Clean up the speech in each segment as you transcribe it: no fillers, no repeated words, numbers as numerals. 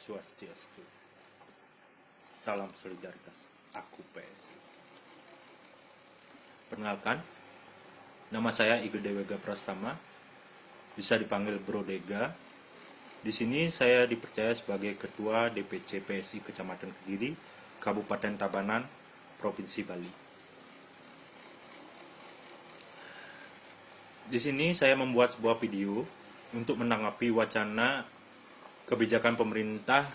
Swastiastu. Salam solidaritas. Aku PSI. Perkenalkan, nama saya Igo Dewega Prastama. Bisa dipanggil Bro Dega. Di sini saya dipercaya sebagai Ketua DPC PSI Kecamatan Kediri, Kabupaten Tabanan, Provinsi Bali. Di sini saya membuat sebuah video untuk menanggapi wacana kebijakan pemerintah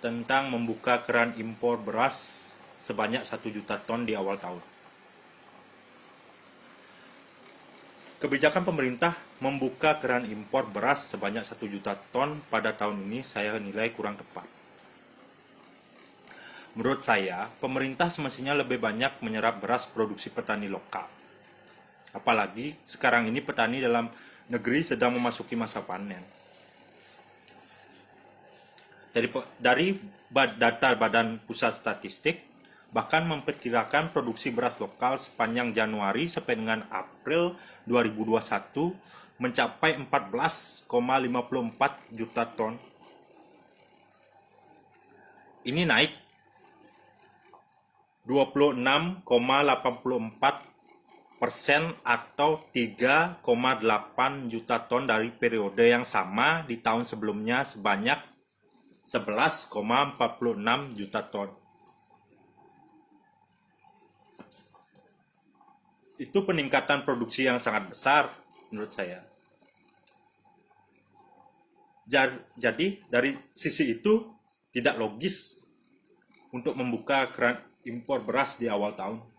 tentang membuka keran impor beras sebanyak 1 juta ton di awal tahun. Kebijakan pemerintah membuka keran impor beras sebanyak 1 juta ton pada tahun ini saya nilai kurang tepat. Menurut saya, pemerintah semestinya lebih banyak menyerap beras produksi petani lokal. Apalagi sekarang ini petani dalam negeri sedang memasuki masa panen. Dari data Badan Pusat Statistik, bahkan memperkirakan produksi beras lokal sepanjang Januari sampai dengan April 2021 mencapai 14,54 juta ton. Ini naik 26,84% atau 3,8 juta ton dari periode yang sama di tahun sebelumnya sebanyak 11,46 juta ton. Itu peningkatan produksi yang sangat besar menurut saya. Jadi dari sisi itu tidak logis untuk membuka keran impor beras di awal tahun.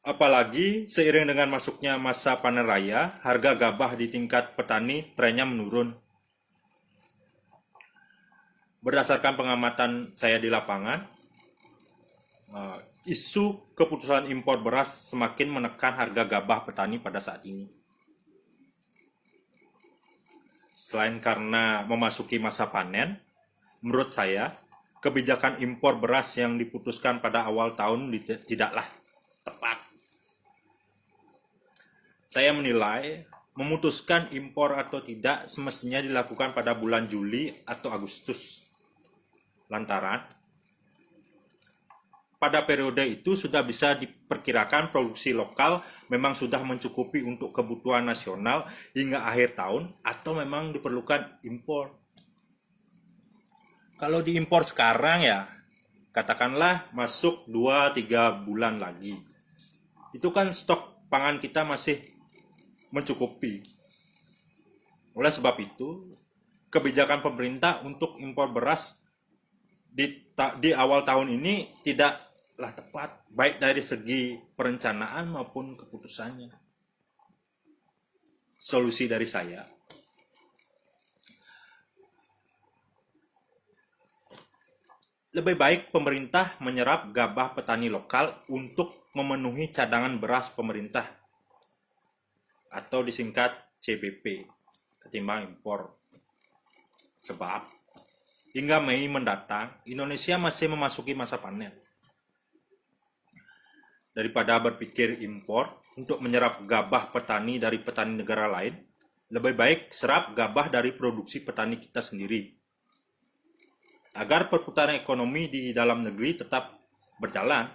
Apalagi seiring dengan masuknya masa panen raya, harga gabah di tingkat petani trennya menurun. Berdasarkan pengamatan saya di lapangan, isu keputusan impor beras semakin menekan harga gabah petani pada saat ini. Selain karena memasuki masa panen, menurut saya, kebijakan impor beras yang diputuskan pada awal tahun tidaklah tepat. Saya menilai memutuskan impor atau tidak semestinya dilakukan pada bulan Juli atau Agustus. Lantaran pada periode itu sudah bisa diperkirakan produksi lokal memang sudah mencukupi untuk kebutuhan nasional hingga akhir tahun atau memang diperlukan impor. Kalau diimpor sekarang ya katakanlah masuk 2-3 bulan lagi. Itu kan stok pangan kita masih mencukupi. Oleh sebab itu, kebijakan pemerintah untuk impor beras di awal tahun ini tidaklah tepat, baik dari segi perencanaan maupun keputusannya. Solusi dari saya, lebih baik pemerintah menyerap gabah petani lokal untuk memenuhi cadangan beras pemerintah atau disingkat CBP ketimbang impor. Sebab hingga Mei mendatang Indonesia masih memasuki masa panen. Daripada berpikir impor untuk menyerap gabah petani dari petani negara lain, lebih baik serap gabah dari produksi petani kita sendiri. Agar perputaran ekonomi di dalam negeri tetap berjalan.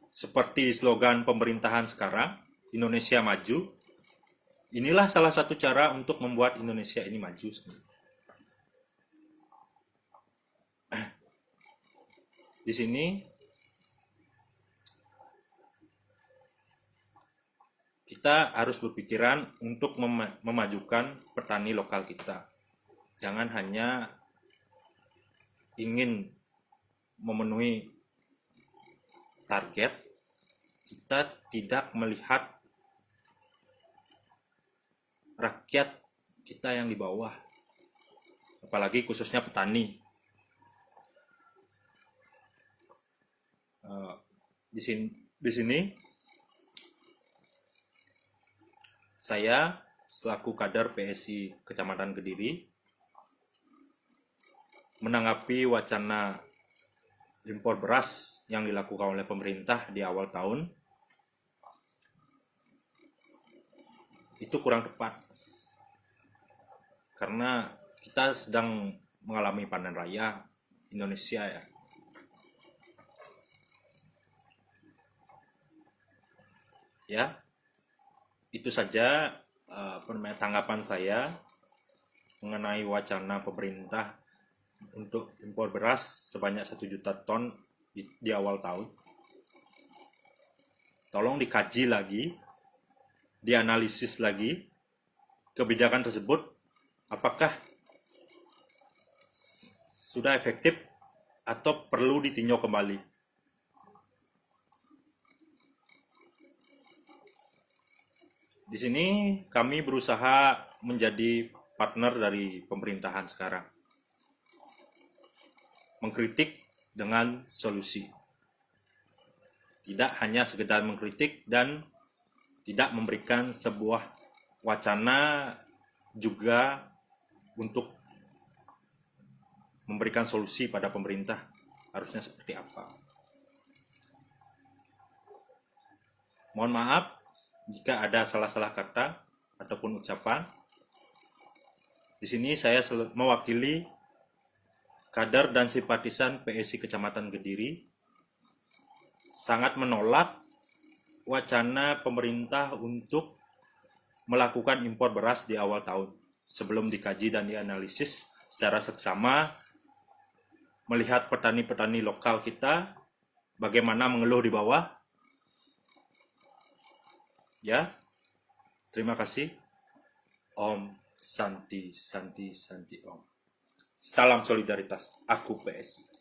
Seperti slogan pemerintahan sekarang, Indonesia maju. Inilah salah satu cara untuk membuat Indonesia ini maju. Di sini kita harus berpikiran untuk memajukan petani lokal kita. Jangan hanya ingin memenuhi target, kita tidak melihat rakyat kita yang di bawah, apalagi khususnya petani. Di sini saya selaku kader PSI Kecamatan Kediri menanggapi wacana impor beras yang dilakukan oleh pemerintah di awal tahun itu kurang tepat. karena kita sedang mengalami panen raya Indonesia ya. Ya, itu saja tanggapan saya mengenai wacana pemerintah untuk impor beras sebanyak 1 juta ton di awal tahun. Tolong dikaji lagi, dianalisis lagi kebijakan tersebut, apakah sudah efektif atau perlu ditinjau kembali. Di sini kami berusaha menjadi partner dari pemerintahan sekarang, mengkritik dengan solusi, tidak hanya sekedar mengkritik dan tidak memberikan sebuah wacana, juga untuk memberikan solusi pada pemerintah harusnya seperti apa. Mohon maaf jika ada salah-salah kata ataupun ucapan. Di sini saya mewakili kader dan simpatisan PSI Kecamatan Kediri sangat menolak wacana pemerintah untuk melakukan impor beras di awal tahun sebelum dikaji dan dianalisis secara seksama, melihat petani-petani lokal kita bagaimana mengeluh di bawah. Ya, terima kasih. Om Santi Santi Santi Om. Salam solidaritas. Aku PSI.